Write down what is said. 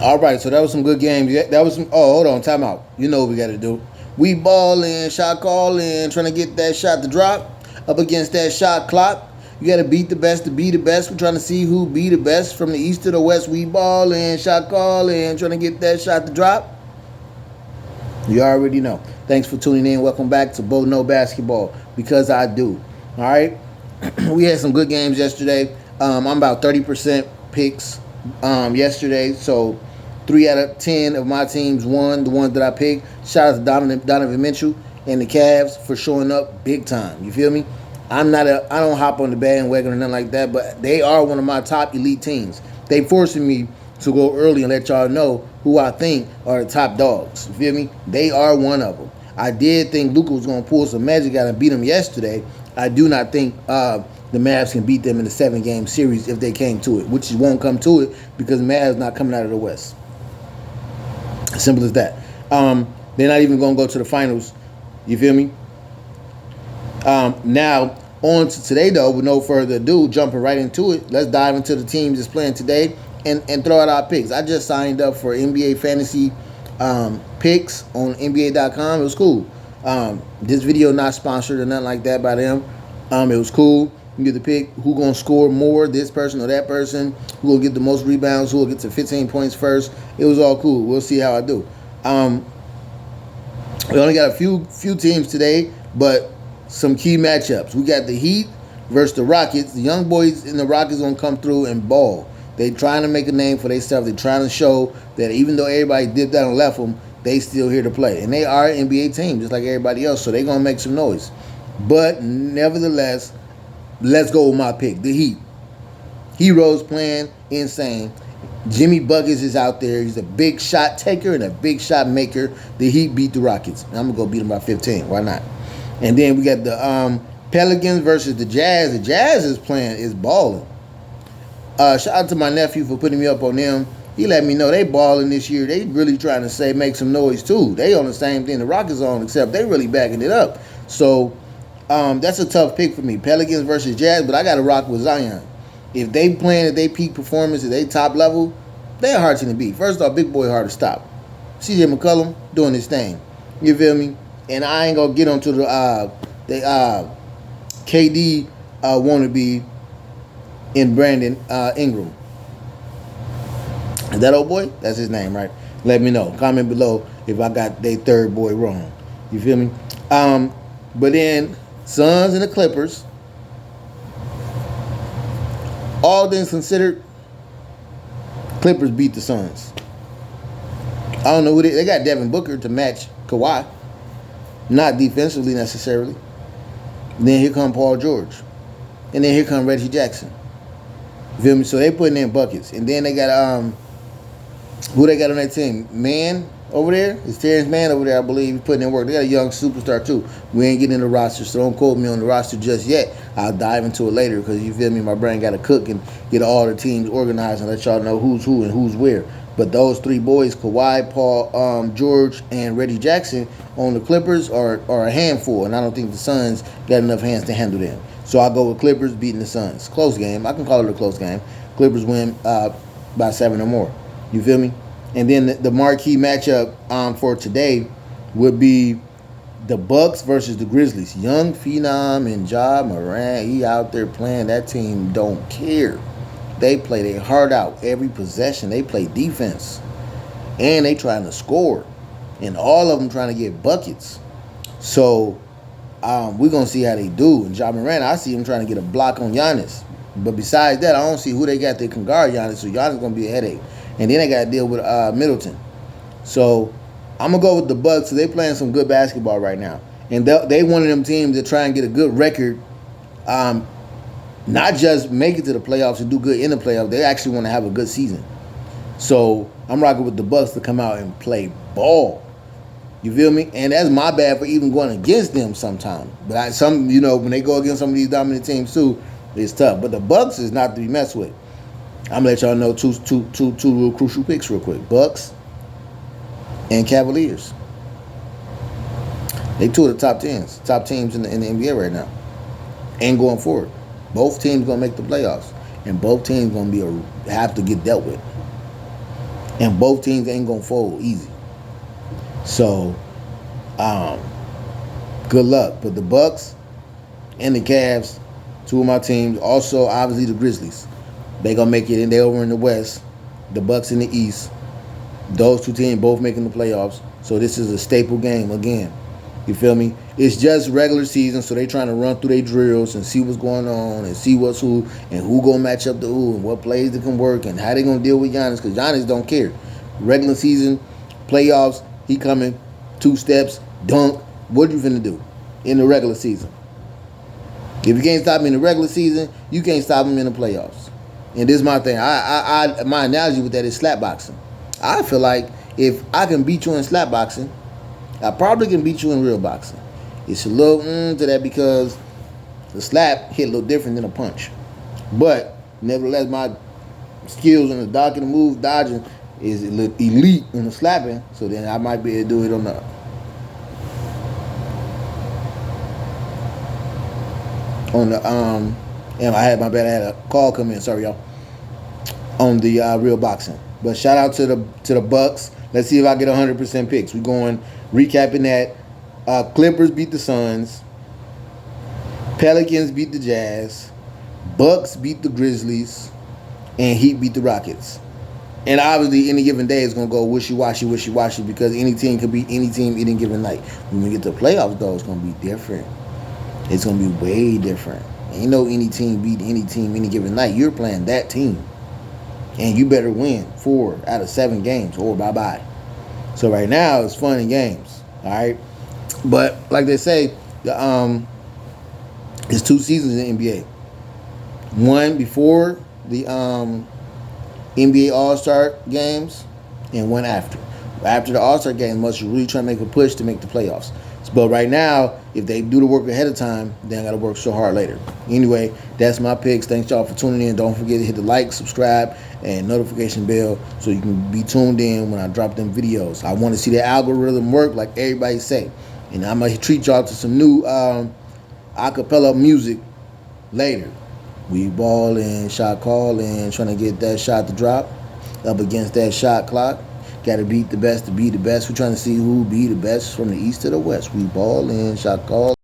All right, so that was some good games. Yeah, that was some. Oh, hold on, time out. You know what we got to do. We balling, shot calling, trying to get that shot to drop up against that shot clock. You got to beat the best to be the best. We're trying to see who be the best from the east to the west. We balling, shot calling, trying to get that shot to drop. You already know. Thanks for tuning in. Welcome back to Bo No Basketball, because I do. All right. We had some good games yesterday. I'm about 30% picks yesterday. So 3 out of 10 of my teams won. The ones that I picked. Shout out to Donovan Mitchell and the Cavs for showing up big time. You feel me? I don't hop on the bandwagon or nothing like that, but they are one of my top elite teams. They forcing me to go early and let y'all know who I think are the top dogs. You feel me? They are one of them. I did think Luka was going to pull some magic out and beat them yesterday. I do not think the Mavs can beat them in the 7-game series if they came to it, which won't come to it because Mavs not coming out of the West. Simple as that. They're not even going to go to the finals. You feel me? Now, on to today, though, with no further ado, jumping right into it, let's dive into the teams that's playing today and throw out our picks. I just signed up for NBA Fantasy picks on NBA.com. It was cool. This video not sponsored or nothing like that by them. It was cool. You get to pick who gonna score more, this person or that person, who will get the most rebounds, who will get to 15 points first. It was all cool. We'll see how I do. We only got a few teams today, but some key matchups. We got the Heat versus the Rockets. The young boys in the Rockets gonna come through and ball. They trying to make a name for themselves. They trying to show that even though everybody dipped out and left them, they still here to play. And they are an NBA team, just like everybody else, so they gonna make some noise. But nevertheless, let's go with my pick, the Heat. Heroes playing insane. Jimmy Buckets is out there. He's a big shot taker and a big shot maker. The Heat beat the Rockets. I'm gonna go beat them by 15. Why not? And then we got the Pelicans versus the Jazz. The Jazz is balling. Shout out to my nephew for putting me up on them. He let me know they balling this year. They really trying to make some noise too. They on the same thing the Rockets on, except they really backing it up. So that's a tough pick for me. Pelicans versus Jazz, but I got to rock with Zion. If they playing at their peak performance, at their top level, they're hard to beat. First off, big boy hard to stop. CJ McCollum doing his thing. You feel me? And I ain't gonna get onto the KD wannabe in Brandon Ingram. Is that old boy? That's his name, right? Let me know. Comment below if I got their third boy wrong. You feel me? But then Suns and the Clippers. All things considered, Clippers beat the Suns. I don't know who they got. Devin Booker to match Kawhi. Not defensively necessarily. Then here come Paul George. And then here come Reggie Jackson. You feel me? So they putting in buckets. And then they got who they got on that team? Man over there? It's Terrence Mann over there, I believe. He's putting in work. They got a young superstar too. We ain't getting in the roster, so don't quote me on the roster just yet. I'll dive into it later because you feel me? My brain got to cook and get all the teams organized and let y'all know who's who and who's where. But those three boys, Kawhi, Paul, George, and Reggie Jackson on the Clippers are a handful, and I don't think the Suns got enough hands to handle them. So I'll go with Clippers beating the Suns. Close game. I can call it a close game. Clippers win by 7 or more. You feel me? And then the marquee matchup for today would be the Bucks versus the Grizzlies. Young phenom and Ja Morant, he out there playing. That team don't care. They play their heart out every possession. They play defense. And they trying to score. And all of them trying to get buckets. So we're going to see how they do. And Ja Morant, I see him trying to get a block on Giannis. But besides that, I don't see who they got that can guard Giannis. So Giannis going to be a headache. And then they got to deal with Middleton. So I'm going to go with the Bucks. So they playing some good basketball right now. And they one of them teams that try and get a good record. Not just make it to the playoffs and do good in the playoffs. They actually want to have a good season. So I'm rocking with the Bucks to come out and play ball. You feel me? And that's my bad for even going against them sometimes. But when they go against some of these dominant teams too, it's tough. But the Bucks is not to be messed with. I'm gonna let y'all know two real crucial picks real quick. Bucks and Cavaliers. They two of the top teams in the NBA right now, and going forward. Both teams gonna make the playoffs, and both teams gonna have to get dealt with. and both teams ain't gonna fold easy. So, good luck. But the Bucks and the Cavs, two of my teams. Also, obviously the Grizzlies, they gonna make it, and they over in the West. The Bucks in the East. Those two teams both making the playoffs. So this is a staple game again. You feel me? It's just regular season, so they trying to run through their drills and see what's going on and see what's who and who gonna match up to who and what plays that can work and how they gonna deal with Giannis, because Giannis don't care. Regular season, playoffs, he coming 2 steps, dunk. What you finna do in the regular season? If you can't stop him in the regular season, you can't stop him in the playoffs. And this is my thing. My analogy with that is slap boxing. I feel like if I can beat you in slap boxing, I probably can beat you in real boxing. It's a little to that because the slap hit a little different than a punch. But nevertheless, my skills on the docking and move, dodging is elite in the slapping. So then I might be able to do it and I had a call come in. Sorry, y'all. On the real boxing. But shout out to the Bucks. Let's see if I get 100% picks. We're going recapping that. Clippers beat the Suns. Pelicans beat the Jazz. Bucks beat the Grizzlies. And Heat beat the Rockets. And obviously, any given day is going to go wishy-washy because any team could beat any team any given night. When we get to the playoffs, though, it's going to be different. It's going to be way different. Ain't no any team beat any team any given night. You're playing that team. And you better win 4 out of 7 games or bye-bye. So right now, it's fun and games. All right? But like they say, it's 2 seasons in the NBA. One before the NBA All-Star games and one after. After the All-Star game, must really try to make a push to make the playoffs. But right now, if they do the work ahead of time, then I got to work so hard later. Anyway, that's my picks. Thanks, y'all, for tuning in. Don't forget to hit the like, subscribe, and notification bell so you can be tuned in when I drop them videos. I want to see the algorithm work like everybody say. And I'm going to treat y'all to some new acapella music later. We ballin', shot callin', trying to get that shot to drop up against that shot clock. Got to beat the best to be the best. We're trying to see who be the best from the east to the west. We ballin', shot call.